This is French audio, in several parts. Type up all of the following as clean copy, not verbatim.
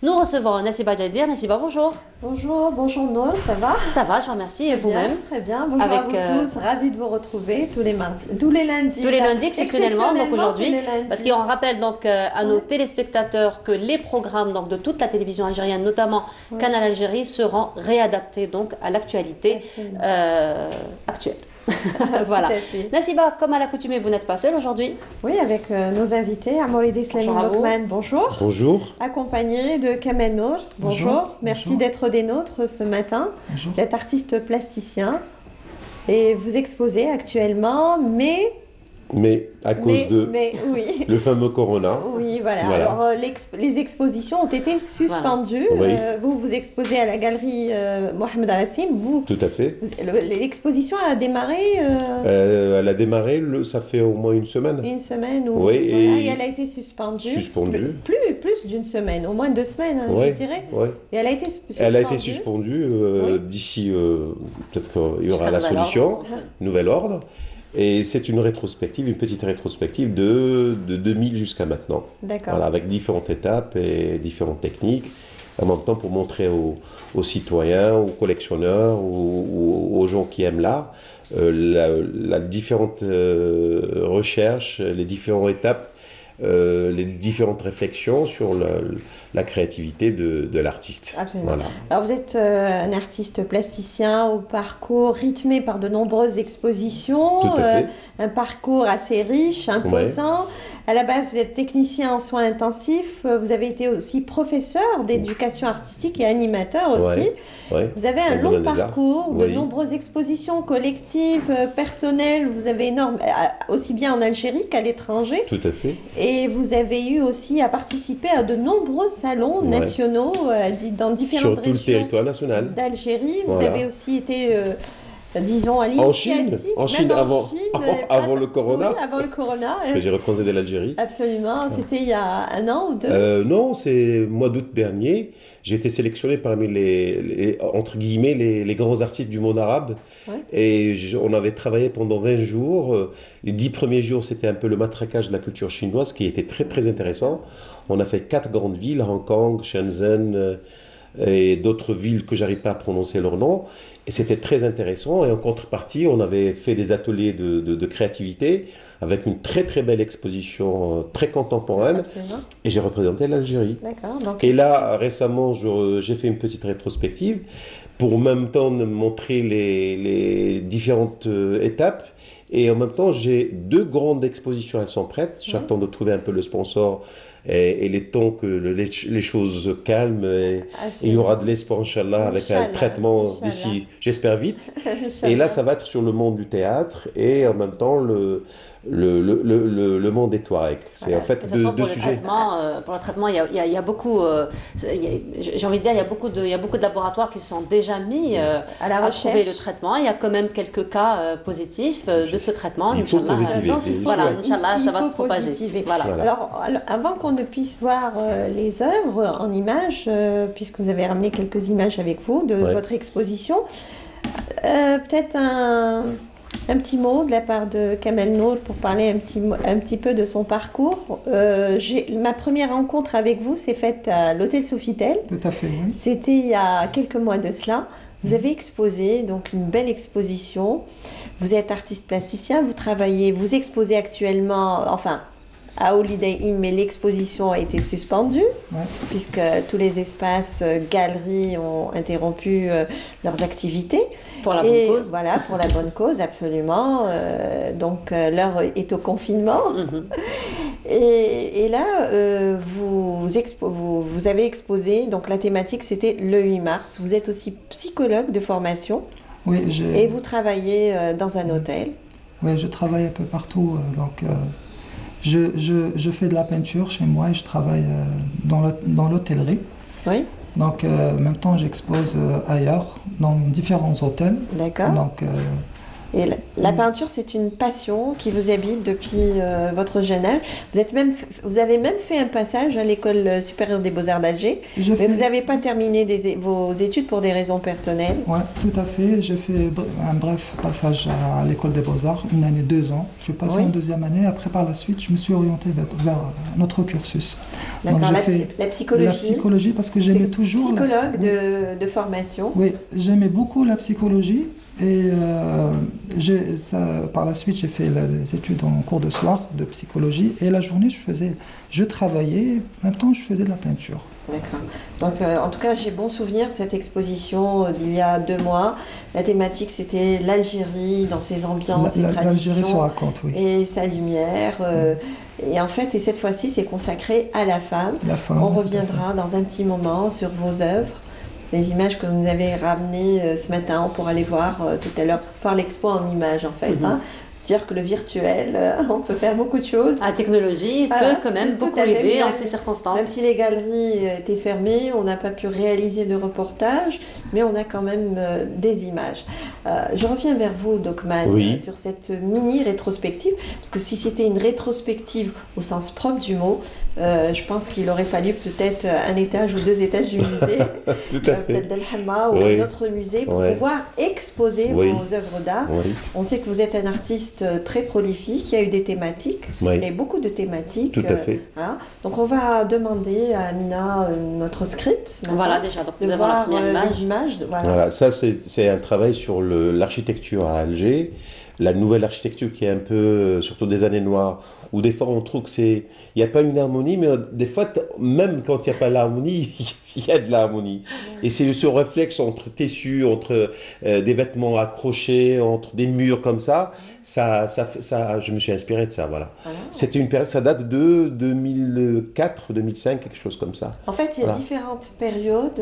Nous recevons Nassiba Djadir. Nassiba, bonjour. Bonjour, bonjour Nour, ça va? Ça va, je vous remercie. Et vous-même? Très bien, bonjour à vous tous, ravi de vous retrouver tous les mardis, tous les lundis. Tous les lundis, exceptionnellement donc aujourd'hui. Parce qu'on rappelle donc à nos téléspectateurs que les programmes donc, de toute la télévision algérienne, notamment Canal Algérie, seront réadaptés donc à l'actualité actuelle. Voilà. Nassiba, comme à l'accoutumée, vous n'êtes pas seule aujourd'hui? Oui, avec nos invités, Amouride Slamine Lokman, bonjour. Bonjour. Accompagné de Kamel Nour, bonjour. Merci d'être des nôtres ce matin. Bonjour. Vous êtes artiste plasticien et vous exposez actuellement, mais à cause de oui. le fameux Corona. Oui, voilà. Alors, les expositions ont été suspendues. Voilà. Oui. Vous exposez à la galerie Mohamed Al-Hassim. Tout à fait. L'exposition a démarré elle a démarré, ça fait au moins une semaine. Une semaine, ou oui, et elle a été suspendue. Plus d'une semaine, au moins 2 semaines, je dirais. Oui. Et elle a été suspendue. Elle a été suspendue. D'ici, peut-être qu'il y aura la solution, nouvel ordre. Et c'est une rétrospective, une petite rétrospective de 2000 jusqu'à maintenant. D'accord. Voilà, avec différentes étapes et différentes techniques. En même temps, pour montrer aux citoyens, aux collectionneurs, aux gens qui aiment l'art, la différentes recherches, les différentes étapes, les différentes réflexions sur la créativité de l'artiste. Absolument. Voilà. Alors vous êtes un artiste plasticien au parcours rythmé par de nombreuses expositions, un parcours assez riche, imposant. À la base, vous êtes technicien en soins intensifs, vous avez été aussi professeur d'éducation artistique et animateur aussi. Vous avez un long parcours, de nombreuses expositions collectives, personnelles, vous avez aussi bien en Algérie qu'à l'étranger. Tout à fait. Et vous avez eu aussi à participer à de nombreux salons nationaux dans différentes régions. Sur tout le territoire national. D'Algérie. Vous avez aussi été, disons, à l'initiative. En Chine, avant le Corona. Oui, avant le Corona. J'ai représenté l'Algérie. Absolument. C'était il y a 1 an ou 2? Non, c'est mois d'août dernier. J'ai été sélectionné parmi entre guillemets, les grands artistes du monde arabe. Et on avait travaillé pendant 20 jours. Les 10 premiers jours, c'était un peu le matraquage de la culture chinoise, qui était très, très intéressant. On a fait 4 grandes villes, Hong Kong, Shenzhen et d'autres villes que j'arrive pas à prononcer leur nom. Et c'était très intéressant. Et en contrepartie, on avait fait des ateliers de créativité avec une très très belle exposition très contemporaine. Absolument. Et j'ai représenté l'Algérie. D'accord. Et là, récemment, j'ai fait une petite rétrospective pour en même temps montrer les différentes étapes. Et en même temps, j'ai 2 grandes expositions, elles sont prêtes. J'attends de trouver un peu le sponsor et les temps que les choses calment. Et il y aura de l'espoir, Inch'Allah, avec un traitement d'ici, j'espère vite. Et là, ça va être sur le monde du théâtre et en même temps le monde des Touaregs. C'est en fait deux sujets. Pour le traitement, il y a beaucoup, j'ai envie de dire, il y a beaucoup de laboratoires qui se sont déjà mis à trouver le traitement. Il y a quand même quelques cas positifs de ce traitement. Il faut positiver. Voilà, Inch'Allah, ça va se propager. Voilà. Alors, avant qu'on ne puisse voir les œuvres en images, puisque vous avez ramené quelques images avec vous de votre exposition, peut-être un petit mot de la part de Kamel Nour pour parler un petit peu de son parcours. Ma première rencontre avec vous s'est faite à l'hôtel Sofitel. Tout à fait, oui. C'était il y a quelques mois de cela. Vous avez exposé, donc une belle exposition. Vous êtes artiste plasticien, vous exposez actuellement, enfin, à Holiday Inn, mais l'exposition a été suspendue, puisque tous les espaces galeries ont interrompu leurs activités. Pour la bonne cause. Voilà, pour la bonne cause, absolument. Donc, l'heure est au confinement. Et là, vous avez exposé, donc la thématique, c'était le 8 mars. Vous êtes aussi psychologue de formation. Oui, et vous travaillez dans un hôtel. Oui, je travaille un peu partout, donc... Je fais de la peinture chez moi et je travaille dans l'hôtellerie. Oui. Donc, en même temps, j'expose ailleurs, dans différents hôtels. D'accord. Donc, Et la peinture, c'est une passion qui vous habite depuis votre jeune âge. Vous avez même fait un passage à l'École supérieure des beaux-arts d'Alger, mais vous n'avez pas terminé vos études pour des raisons personnelles. Oui, tout à fait. J'ai fait un bref passage à l'École des beaux-arts, 1 année, 2 ans. Je suis passé en deuxième année. Après, par la suite, je me suis orienté vers un autre cursus. D'accord, la psychologie. La psychologie, parce que j'aimais toujours... Psychologue de formation. Oui, j'aimais beaucoup la psychologie. Et par la suite, j'ai fait les études en cours de soir de psychologie. Et la journée, je travaillais, en même temps, je faisais de la peinture. D'accord. Donc, en tout cas, j'ai bon souvenir de cette exposition d'il y a 2 mois. La thématique, c'était l'Algérie dans ses ambiances et traditions. L'Algérie se raconte, oui. Et sa lumière. Et en fait, cette fois-ci, c'est consacré à la femme. On reviendra dans un petit moment sur vos œuvres. Les images que vous nous avez ramenées ce matin, on pourra les voir tout à l'heure, voir l'expo en images en fait. Dire que le virtuel, on peut faire beaucoup de choses. La technologie peut quand même beaucoup aider en ces circonstances. Même si les galeries étaient fermées, on n'a pas pu réaliser de reportage, mais on a quand même des images. Je reviens vers vous, Dokman, sur cette mini-rétrospective, parce que si c'était une rétrospective au sens propre du mot, je pense qu'il aurait fallu peut-être un étage ou 2 étages du musée, peut-être d'Al-Hamma ou un autre musée, pour pouvoir exposer vos œuvres d'art. On sait que vous êtes un artiste très prolifique, il y a eu des thématiques, et beaucoup de thématiques. Tout à fait. Voilà. Donc on va demander à Amina notre script. Voilà, déjà, donc nous avons la première image. Voilà, ça c'est un travail sur l'architecture à Alger. La nouvelle architecture qui est un peu, surtout des années noires, où des fois on trouve il n'y a pas une harmonie, mais des fois, même quand il n'y a pas l'harmonie, il y a de l'harmonie. Et c'est ce réflexe entre tissus, entre des vêtements accrochés, entre des murs comme ça, je me suis inspiré de ça, voilà. C'était une période, ça date de 2004, 2005, quelque chose comme ça. En fait, il y a différentes périodes.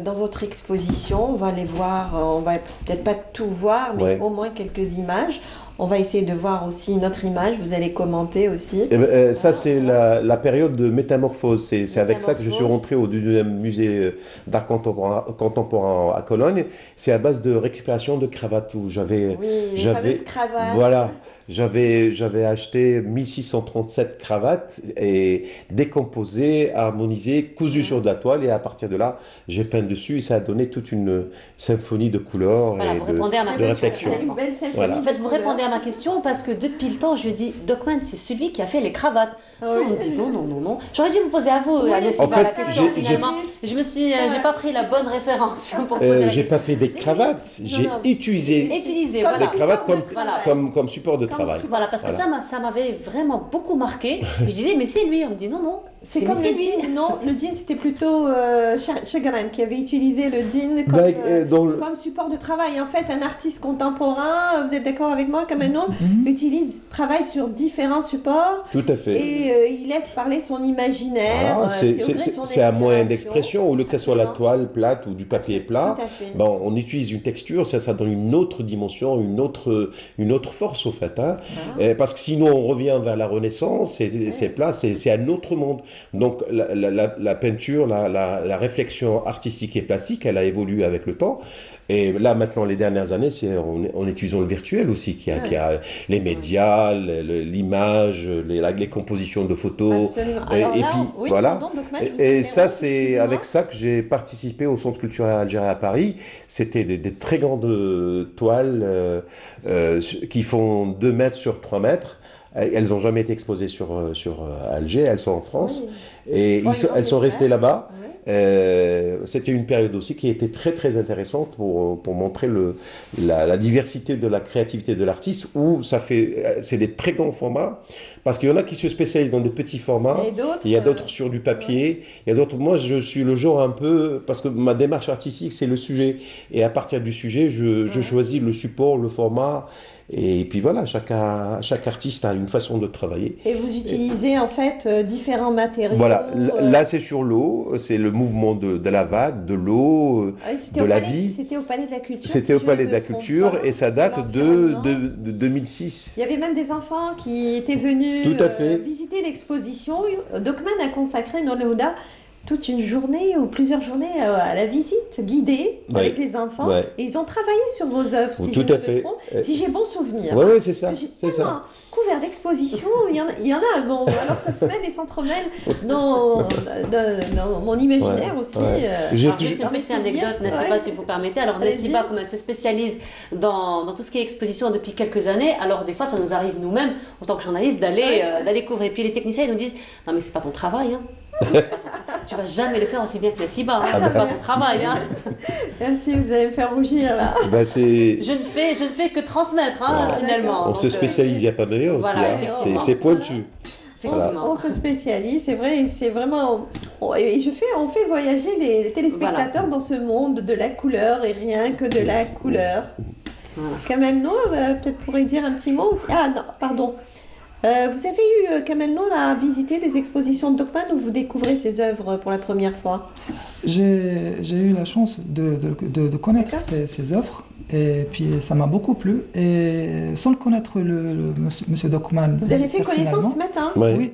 Dans votre exposition, on va les voir, on va peut-être pas tout voir, mais au moins quelques images. On va essayer de voir aussi une autre image, vous allez commenter aussi. Ça, c'est la période de métamorphose. C'est avec ça que je suis rentré au 2e musée d'art contemporain à Cologne. C'est à base de récupération de cravates où j'avais... les fameuses cravates. Voilà. J'avais acheté 1637 cravates et décomposées, harmonisées, cousues sur de la toile, et à partir de là, j'ai peint dessus et ça a donné toute une symphonie de couleurs et de réflexion. Une belle symphonie. En fait, vous répondez à ma question parce que depuis le temps, je dis, Dokman, c'est celui qui a fait les cravates. On me dit non. J'aurais dû vous poser à vous, la question finalement. J'ai pas pris la bonne référence pour poser la question. J'ai pas fait des cravates, j'ai utilisé des cravates comme support de travail. Voilà, parce que ça m'avait vraiment beaucoup marqué. Je disais, mais c'est lui. On me dit non. C'est comme le din. Non, le din, c'était plutôt Chagrin qui avait utilisé le din comme support de travail. En fait, un artiste contemporain, vous êtes d'accord avec moi, comme un autre, travaille sur différents supports. Tout à fait. Et il laisse parler son imaginaire. C'est un moyen d'expression. Au lieu que ce soit la toile plate ou du papier plat, on utilise une texture, ça donne une autre dimension, une autre force au fait. Parce que sinon, on revient vers la Renaissance, c'est plat, c'est un autre monde. Donc la peinture, la réflexion artistique et plastique, elle a évolué avec le temps. Et là, maintenant, les dernières années, c'est en utilisant le virtuel aussi, qui a les médias, l'image, les compositions de photos. Et ça, c'est avec ça que j'ai participé au Centre culturel algérien à Paris. C'était des très grandes toiles qui font 2 mètres sur 3 mètres. Elles n'ont jamais été exposées sur Alger, elles sont en France. Et elles sont restées là-bas. C'était une période aussi qui était très très intéressante pour montrer la diversité de la créativité de l'artiste, où c'est des très grands formats, parce qu'il y en a qui se spécialisent dans des petits formats, il y a d'autres sur du papier, il y a d'autres, moi je suis le genre un peu, parce que ma démarche artistique c'est le sujet, et à partir du sujet je choisis le support, le format. Et puis voilà, chaque artiste a une façon de travailler. Et vous utilisez en fait différents matériaux. Voilà, là c'est sur l'eau, c'est le mouvement de la vague, de l'eau, de la vie. C'était au Palais de la Culture. C'était au Palais de la Culture et ça date de 2006. Il y avait même des enfants qui étaient venus visiter l'exposition. Dokman a consacré dans le Houda toute une journée ou plusieurs journées à la visite guidée avec les enfants. Et ils ont travaillé sur vos œuvres, si je ne me trompe, si j'ai bon souvenir. Oui, c'est ça. J'ai tellement couvert d'expositions, il y en a, bon, alors ça se mêle et s'entremêle dans mon imaginaire aussi. Juste une petite anecdote, Nassiba, si vous permettez. Alors Nassiba, comme elle se spécialise dans tout ce qui est exposition depuis quelques années, alors des fois ça nous arrive nous-mêmes, en tant que journalistes, d'aller couvrir. Et puis les techniciens, ils nous disent, non mais c'est pas ton travail, hein. Tu vas jamais le faire aussi bien que Nassiba, hein. C'est pas ton travail, hein. Merci, vous allez me faire rougir là. Je ne fais que transmettre, hein, finalement. On se spécialise, il n'y a pas meilleur aussi, hein. C'est pointu. On se spécialise, c'est vrai, c'est vraiment... on fait voyager les téléspectateurs dans ce monde de la couleur et rien que de la couleur. Kamel Nour, peut-être pourrait dire un petit mot aussi. Ah non, pardon. Vous avez eu, Kamel Nour, à visiter des expositions de Dokman où vous découvrez ses œuvres pour la première fois? J'ai eu la chance de connaître ses œuvres. Et puis ça m'a beaucoup plu. Et sans le connaître, monsieur Dokman. Vous avez fait connaissance ce matin? Oui.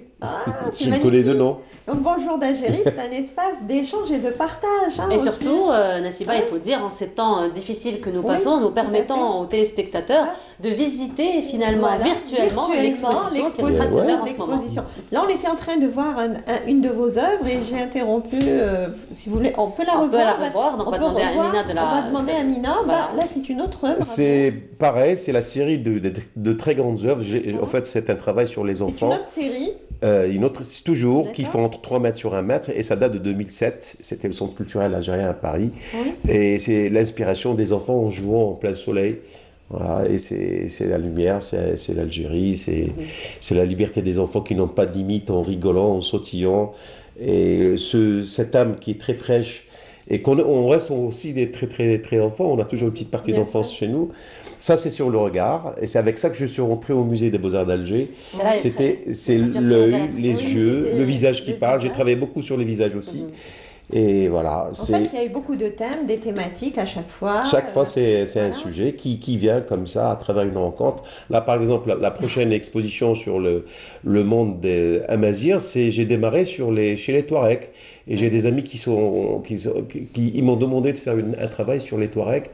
Je le connais de nom. Donc Bonjour d'Algérie, c'est un espace d'échange et de partage. Et surtout, Nassiba, il faut dire, en ces temps difficiles que nous passons, nous permettons aux téléspectateurs de visiter finalement virtuellement l'exposition qui est en train de se faire en ce moment. Là, on était en train de voir une de vos œuvres et j'ai interrompu. Si vous voulez, on peut la revoir. On peut la revoir, donc on va demander à Amina de la... On va demander à Amina. Là, c'est une autre œuvre. C'est pareil, c'est la série de très grandes œuvres. En fait, c'est un travail sur les enfants. C'est une autre série. Une autre, toujours, qui font entre 3 mètres sur 1 mètre, et ça date de 2007. C'était le Centre culturel algérien à Paris. Et c'est l'inspiration des enfants en jouant en plein soleil. Voilà, et c'est la lumière, c'est l'Algérie, c'est la liberté des enfants qui n'ont pas de limite, en rigolant, en sautillant. Et cette âme qui est très fraîche, et qu'on reste aussi des très enfants, on a toujours une petite partie d'enfance chez nous. Ça, c'est sur le regard, et c'est avec ça que je suis rentré au musée des Beaux-Arts d'Alger. C'est l'œil, les yeux, le visage qui parle. J'ai travaillé beaucoup sur les visages aussi. Et voilà. En fait, il y a eu beaucoup de thèmes, des thématiques à chaque fois. Chaque fois, c'est un sujet qui vient comme ça à travers une rencontre. Là, par exemple, la prochaine exposition sur le monde des Amazirs, j'ai démarré chez les Touaregs. Et j'ai des amis qui ils m'ont demandé de faire un travail sur les Touaregs.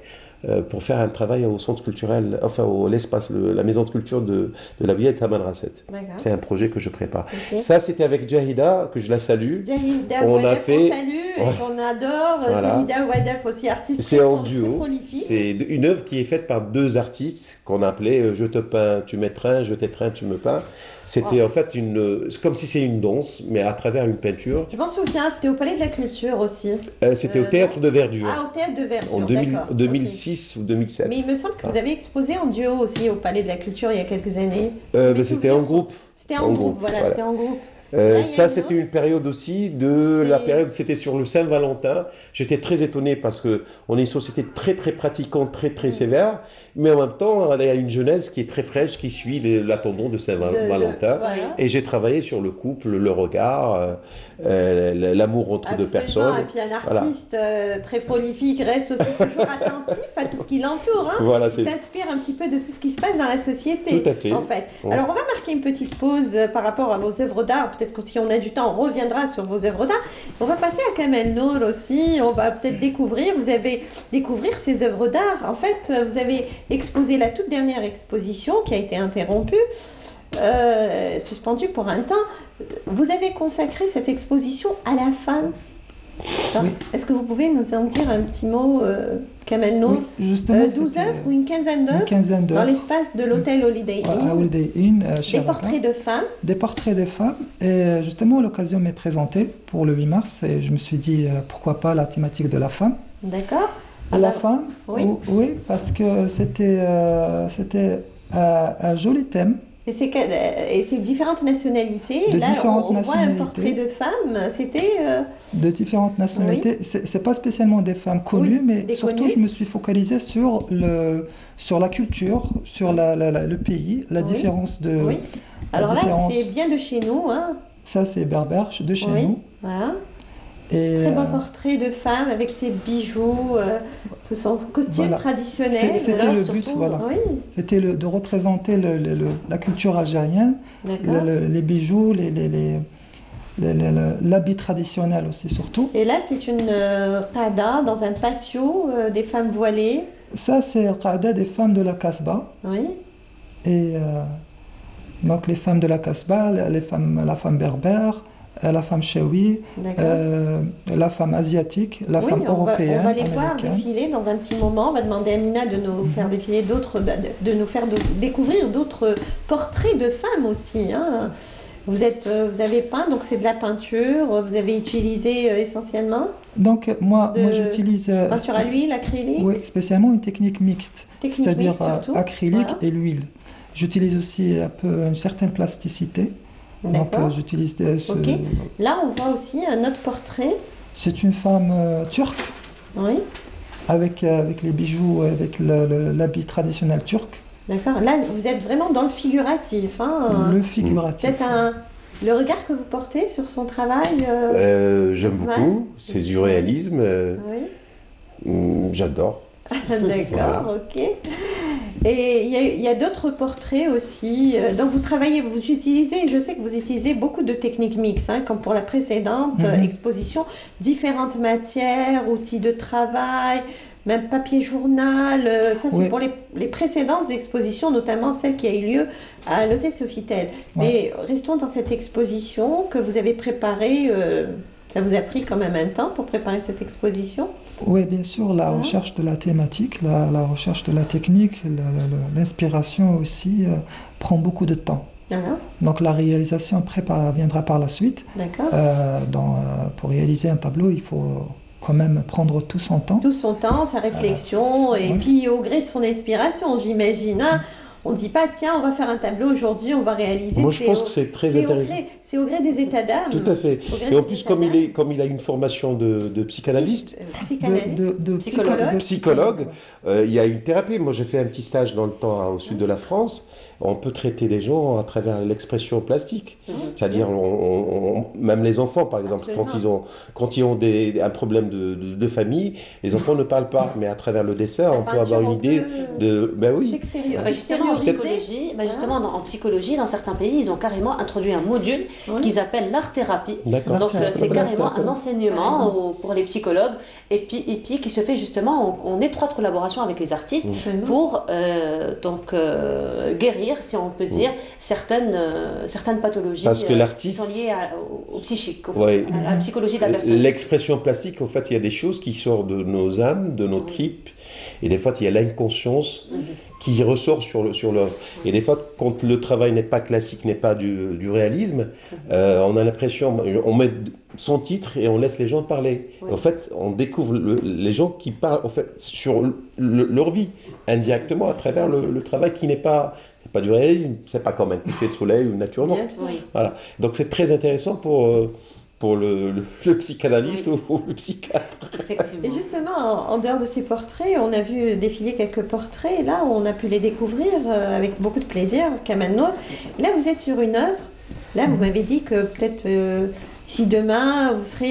Pour faire un travail au centre culturel, enfin l'espace, la maison de culture de la Bia et Taman Rasset. C'est un projet que je prépare. Ça, c'était avec Jahida, que je la salue. Jahida Ouadef, on salue et qu'on adore. Jahida Ouadef aussi, artiste. C'est en duo. C'est une œuvre qui est faite par 2 artistes qu'on appelait Je te peins, tu m'étreins, je t'étreins, tu me peins. C'était en fait comme si c'est une danse, mais à travers une peinture. Je m'en souviens, c'était au Palais de la Culture aussi. C'était au Théâtre de Verdure. Ah, au Théâtre de Verdure, en 2006 ou 2007. Mais il me semble que vous avez exposé en duo aussi au Palais de la Culture il y a quelques années. C'était en groupe. C'était en groupe, voilà, c'était en groupe. Ça, c'était une période aussi la période, c'était sur le Saint-Valentin. J'étais très étonné parce qu'on est une société très pratiquante, très sévère, mais en même temps, il y a une jeunesse qui est très fraîche, qui suit l'attendant de Saint-Valentin. Et j'ai travaillé sur le couple, le regard, l'amour entre 2 personnes. Et puis un artiste très prolifique reste aussi toujours attentif à tout ce qui l'entoure. Hein. Voilà, il s'inspire un petit peu de tout ce qui se passe dans la société. Tout à fait. En fait. Alors, on va marquer une petite pause par rapport à vos œuvres d'art. Peut-être que si on a du temps, on reviendra sur vos œuvres d'art. On va passer à Kamel Nour aussi. On va peut-être découvrir ses œuvres d'art. En fait, vous avez exposé la toute dernière exposition qui a été interrompue, suspendue pour un temps. Vous avez consacré cette exposition à la femme. Oui. Est-ce que vous pouvez nous en dire un petit mot, Kamel Nour? Oui, justement, 12 œuvres ou une quinzaine d'œuvres dans l'espace de l'hôtel Holiday Inn. Des portraits de femmes. Des portraits de femmes. Et justement, l'occasion m'est présentée pour le 8 mars et je me suis dit pourquoi pas la thématique de la femme. D'accord. La femme, oui, parce que c'était un joli thème. Et c'est différentes nationalités. Là, on voit un portrait de femme. C'était... De différentes nationalités. Oui. C'est pas spécialement des femmes connues, mais surtout, je me suis focalisée sur la culture, sur le pays, la différence de... Oui. Alors là, c'est bien de chez nous. Hein. Ça, c'est berbère, de chez nous. Voilà. Et très beau portrait de femme avec ses bijoux, tout son costume traditionnel. C'était le but, voilà. Oui. C'était de représenter la culture algérienne, les bijoux, l'habit traditionnel aussi surtout. Et là, c'est une qada dans un patio des femmes voilées. Ça, c'est le qada des femmes de la Kasbah. Oui. Et donc les femmes de la Kasbah, la femme berbère, la femme chaoui, la femme asiatique, la femme européenne. On va les voir défiler dans un petit moment. On va demander à Amina de nous faire défiler de nous faire découvrir d'autres portraits de femmes aussi. Hein. Vous avez peint, donc c'est de la peinture. Vous avez utilisé essentiellement. Donc moi j'utilise peinture à l'huile, acrylique. Oui, spécialement une technique mixte, c'est-à-dire acrylique et l'huile. J'utilise aussi un peu une certaine plasticité. Donc j'utilise Ok. Là, on voit aussi un autre portrait. C'est une femme turque. Oui. Avec les bijoux, avec l'habit traditionnel turc. D'accord. Là, vous êtes vraiment dans le figuratif. Hein. Le figuratif. Le regard que vous portez sur son travail. J'aime beaucoup. C'est du réalisme. J'adore. D'accord. Voilà. Ok. Et il y a d'autres portraits aussi. Donc vous utilisez, je sais que vous utilisez beaucoup de techniques mixtes, hein, comme pour la précédente exposition, différentes matières, outils de travail, même papier journal. Ça, c'est pour les précédentes expositions, notamment celle qui a eu lieu à l'hôtel Sofitel. Mais restons dans cette exposition que vous avez préparée. Ça vous a pris quand même un temps pour préparer cette exposition? Oui, bien sûr, la recherche de la thématique, la recherche de la technique, l'inspiration aussi prend beaucoup de temps. Donc la réalisation viendra par la suite. Pour réaliser un tableau, il faut quand même prendre tout son temps. Tout son temps, sa réflexion, et puis au gré de son inspiration, j'imagine. Hein. On ne dit pas, tiens, on va faire un tableau aujourd'hui, on va réaliser. Moi, je pense que c'est très intéressant. C'est au gré des états d'âme. Tout à fait. Et en plus, comme il a une formation de psychanalyste, de psychologue, il y a une thérapie. Moi, j'ai fait un petit stage dans le temps au sud de la France. On peut traiter les gens à travers l'expression plastique. C'est-à-dire, même les enfants, par exemple, quand ils ont un problème de famille, les enfants ne parlent pas. Mais à travers le dessin, on peut avoir une idée de... Ben oui. Justement, en psychologie, dans certains pays, ils ont carrément introduit un module qu'ils appellent l'art-thérapie. Donc, c'est carrément un enseignement pour les psychologues et puis qui se fait justement en étroite collaboration avec les artistes pour guérir, si on peut dire, certaines pathologies qui sont liées au psychique, à la psychologie de la personne. L'expression plastique, en fait, il y a des choses qui sortent de nos âmes, de nos tripes, et des fois, il y a l'inconscience qui ressort sur l'œuvre. Et des fois, quand le travail n'est pas classique, n'est pas du réalisme, on a l'impression, on met son titre et on laisse les gens parler. En fait, on découvre les gens qui parlent en fait, sur leur vie, indirectement, à travers le travail qui n'est pas du réalisme. C'est pas comme un coucher de soleil ou une nature morte. Voilà. Donc c'est très intéressant pour le psychanalyste ou le psychiatre. Et justement, en dehors de ces portraits, on a vu défiler quelques portraits. Là, on a pu les découvrir avec beaucoup de plaisir, Kamal Nour. Là, vous êtes sur une œuvre. Là, vous m'avez dit que peut-être si demain, vous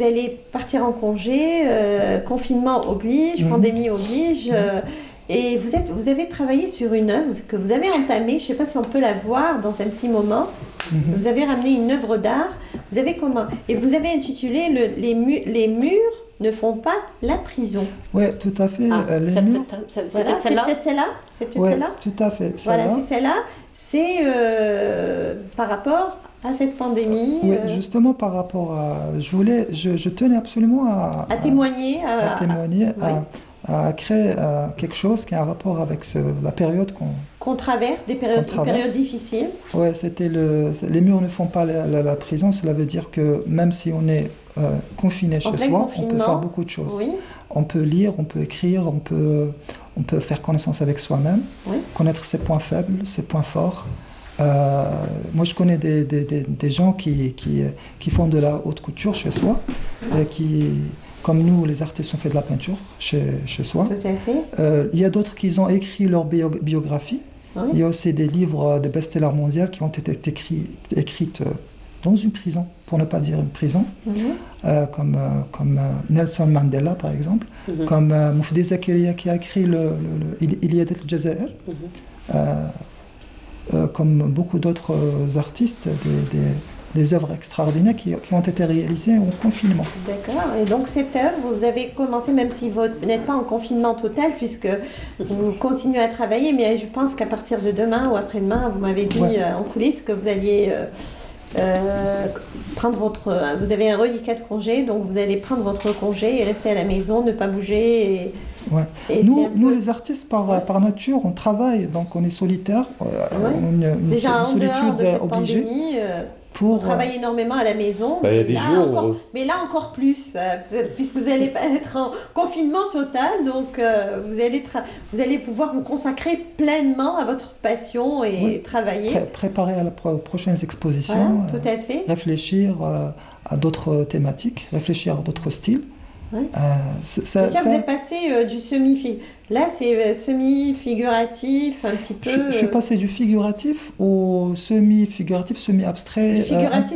allez partir en congé, confinement oblige, pandémie oblige. Et vous avez travaillé sur une œuvre que vous avez entamée, je ne sais pas si on peut la voir dans un petit moment. Vous avez ramené une œuvre d'art. Et vous avez intitulé les murs ne font pas la prison. Oui, tout à fait. C'est peut-être celle-là. C'est peut-être celle-là. Tout à fait. Voilà, c'est celle-là. C'est par rapport à cette pandémie. Oui, justement par rapport à... Je tenais absolument à témoigner. À créer quelque chose qui a un rapport avec la période qu'on traverse, des périodes difficiles. Oui, les murs ne font pas la prison, cela veut dire que même si on est confiné chez soi, on peut faire beaucoup de choses. Oui. On peut lire, on peut écrire, on peut faire connaissance avec soi-même, connaître ses points faibles, ses points forts. Moi, je connais des gens qui font de la haute couture chez soi, comme nous, les artistes, on fait de la peinture chez soi. Tout à fait. Il y a d'autres qui ont écrit leur biographie. Oui. Il y a aussi des livres, des best-sellers mondiaux qui ont été écrites dans une prison, pour ne pas dire une prison, comme Nelson Mandela, par exemple, comme Moufdi Zakaria qui a écrit Iliadet al-Jazair, comme beaucoup d'autres artistes, des œuvres extraordinaires qui ont été réalisées en confinement. D'accord. Et donc cette œuvre, vous avez commencé, même si vous n'êtes pas en confinement total, puisque vous continuez à travailler, mais je pense qu'à partir de demain ou après-demain, vous m'avez dit en coulisses que vous alliez prendre vous avez un reliquat de congé, donc vous allez prendre votre congé et rester à la maison, ne pas bouger. Et nous les artistes, par nature, on travaille, donc on est solitaire. Déjà, une en dehors de cette obligée. pandémie, on travaille énormément à la maison, il y a des jours mais là encore plus, puisque vous allez être en confinement total, donc vous allez pouvoir vous consacrer pleinement à votre passion et travailler. Préparer à la prochaine exposition, tout à fait. Réfléchir à d'autres thématiques, réfléchir à d'autres styles. Déjà, vous êtes passé du là c'est semi-figuratif un petit peu. Je suis passé du figuratif au semi-figuratif, semi-abstrait,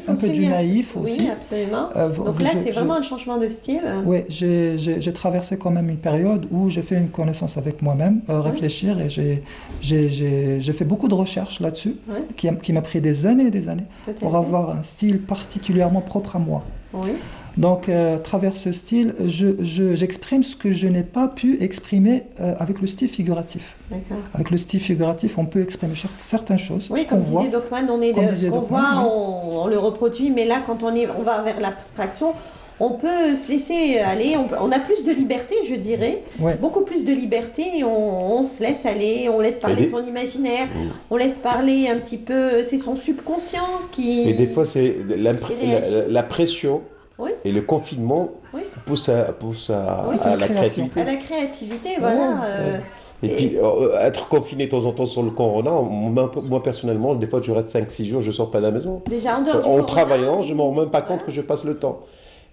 un peu du naïf aussi. Oui, absolument. Donc là c'est vraiment un changement de style. Oui, j'ai traversé quand même une période où j'ai fait une connaissance avec moi-même, réfléchir, et j'ai fait beaucoup de recherches là-dessus, qui m'a pris des années et des années pour avoir un style particulièrement propre à moi. Oui. Donc, à travers ce style, j'exprime ce que je n'ai pas pu exprimer avec le style figuratif. Avec le style figuratif, on peut exprimer certaines choses. Oui, comme disait Dockman, ce qu'on voit, on le reproduit, mais là, quand on va vers l'abstraction, on peut se laisser aller, on a plus de liberté, je dirais, beaucoup plus de liberté, et on se laisse aller, on laisse parler son imaginaire, on laisse parler un petit peu, c'est son subconscient qui... Et des fois, c'est la pression. Et le confinement pousse à la créativité. À la créativité, voilà. Et puis, être confiné de temps en temps sur le corona, moi personnellement, des fois, je reste 5-6 jours, je ne sors pas de la maison. Déjà, en travaillant, je ne me rends même pas compte que je passe le temps.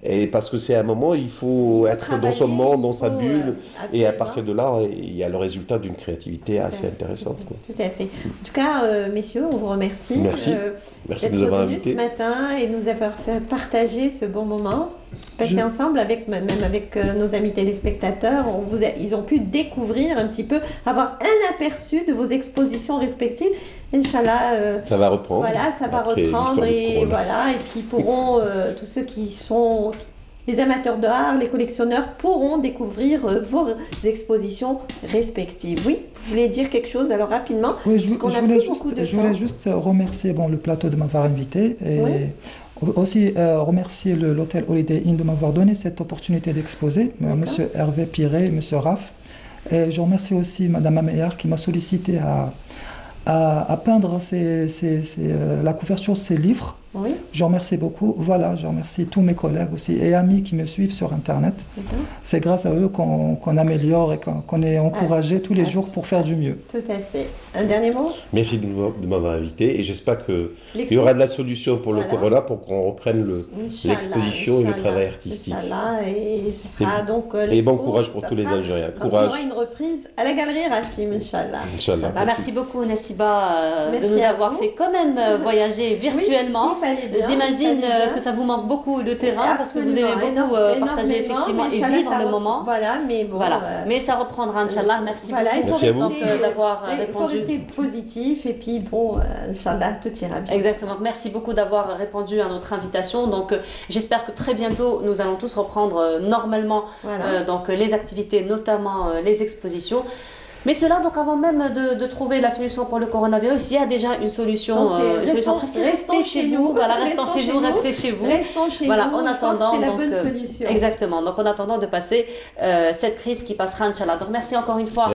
Et parce que c'est un moment, il faut être dans son monde, dans sa bulle. Et à partir de là, il y a le résultat d'une créativité assez intéressante. Tout à fait. En tout cas, messieurs, on vous remercie. Merci. Merci de nous avoir invités ce matin et de nous avoir fait partager ce bon moment. Passer ensemble, même avec nos amis téléspectateurs, ils ont pu découvrir un petit peu, avoir un aperçu de vos expositions respectives. Inch'Allah, ça va reprendre. Voilà, ça va reprendre et puis pourront, tous ceux qui sont les amateurs d'art, les collectionneurs pourront découvrir vos expositions respectives. Oui, vous voulez dire quelque chose alors rapidement? Oui, je voulais juste remercier le plateau de m'avoir invité et aussi remercier l'hôtel Holiday Inn de m'avoir donné cette opportunité d'exposer, Monsieur Hervé Piré, Monsieur Raph. Et je remercie aussi Madame Ameillard qui m'a sollicité à peindre la couverture de ses livres. Oui. Je remercie beaucoup. Voilà, je remercie tous mes collègues aussi et amis qui me suivent sur Internet. C'est grâce à eux qu'on améliore et qu'on est encouragé tous les jours pour faire du mieux. Tout à fait. Un dernier mot? Merci de m'avoir invité et j'espère qu'il y aura de la solution pour le corona pour qu'on reprenne l'exposition et le travail artistique. Et ce sera donc et bon courage pour tous les Algériens. Courage. On aura une reprise à la Galerie Rassim, Inch'Allah. Merci beaucoup Nassiba de nous avoir fait quand même voyager virtuellement. J'imagine que ça vous manque beaucoup le terrain parce que vous aimez beaucoup partager effectivement et vivre le moment. Voilà, mais bon. Mais ça reprendra, Inch'Allah. Merci beaucoup d'avoir répondu. Il faut rester positif et puis bon, Inch'Allah, tout ira bien. Exactement. Merci beaucoup d'avoir répondu à notre invitation. Donc, j'espère que très bientôt, nous allons tous reprendre normalement donc, les activités, notamment les expositions. Mais cela, donc avant même de trouver la solution pour le coronavirus, il y a déjà une solution. Restez chez vous. Voilà, restez chez vous. Restons chez voilà, vous. En attendant, c'est la bonne solution. Exactement. Donc en attendant de passer cette crise qui passera, Inch'Allah. Donc merci encore une fois.